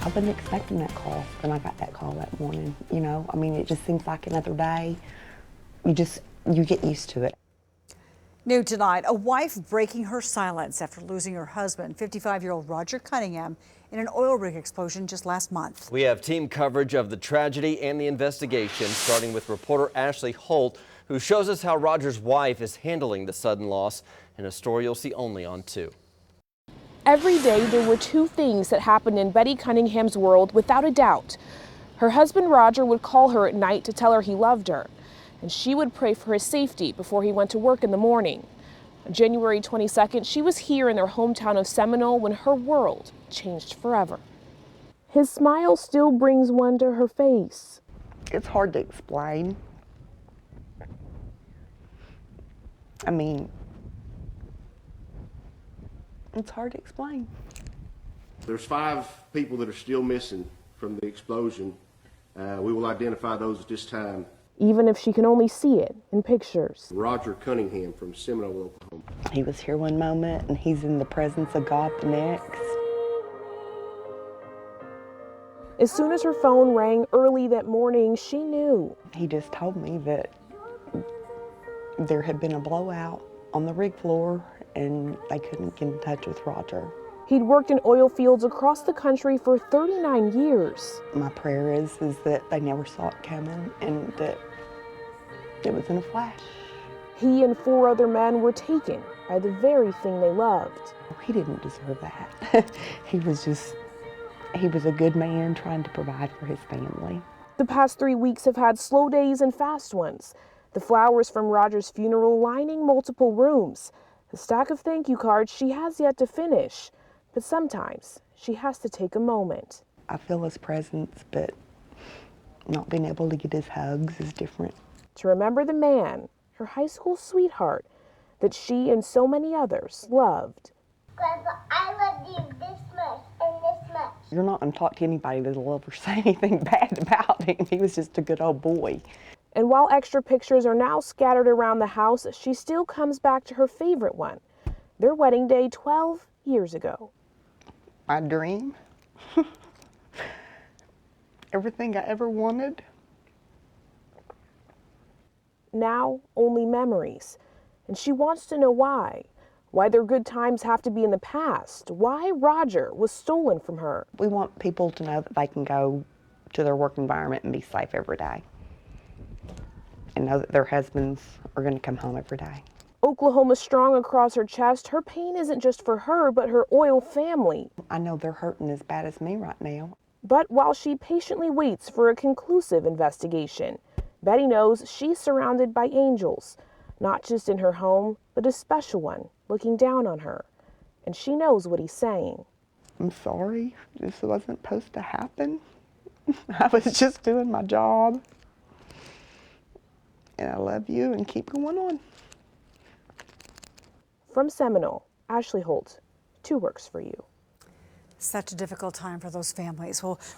I wasn't expecting that call when I got that call that morning, you know? I mean, it just seems like another day. You get used to it. New tonight, a wife breaking her silence after losing her husband, 55-year-old Roger Cunningham, in an oil rig explosion just last month. We have team coverage of the tragedy and the investigation, starting with reporter Ashley Holt, who shows us how Roger's wife is handling the sudden loss in a story you'll see only on 2. Every day there were 2 things that happened in Betty Cunningham's world without a doubt. Her husband Roger would call her at night to tell her he loved her, and she would pray for his safety before he went to work in the morning. On January 22nd, she was here in their hometown of Seminole when her world changed forever. His smile still brings one to her face. It's hard to explain. I mean, it's hard to explain. There's 5 people that are still missing from the explosion. We will identify those at this time. Even if she can only see it in pictures. Roger Cunningham from Seminole, Oklahoma. He was here one moment and he's in the presence of God the next. As soon as her phone rang early that morning, she knew. He just told me that there had been a blowout on the rig floor and they couldn't get in touch with Roger. He'd worked in oil fields across the country for 39 years. My prayer is that they never saw it coming and that it was in a flash. He and 4 other men were taken by the very thing they loved. He didn't deserve that. He was a good man trying to provide for his family. The past 3 weeks have had slow days and fast ones. The flowers from Roger's funeral lining multiple rooms. A stack of thank you cards she has yet to finish. But sometimes she has to take a moment. I feel his presence, but not being able to get his hugs is different. To remember the man, her high school sweetheart, that she and so many others loved. Grandpa, I love you this much and this much. You're not going to talk to anybody that'll ever say anything bad about him. He was just a good old boy. And while extra pictures are now scattered around the house, she still comes back to her favorite one, their wedding day 12 years ago. My dream. Everything I ever wanted. Now, only memories. And she wants to know why. Why their good times have to be in the past. Why Roger was stolen from her. We want people to know that they can go to their work environment and be safe every day. And know that their husbands are going to come home every day. Oklahoma strong across her chest, her pain isn't just for her, but her oil family. I know they're hurting as bad as me right now. But while she patiently waits for a conclusive investigation, Betty knows she's surrounded by angels, not just in her home, but a special one looking down on her. And she knows what he's saying. I'm sorry, this wasn't supposed to happen. I was just doing my job. And I love you and keep going on. From Seminole, Ashley Holt, 2 Works for You. Such a difficult time for those families. Well,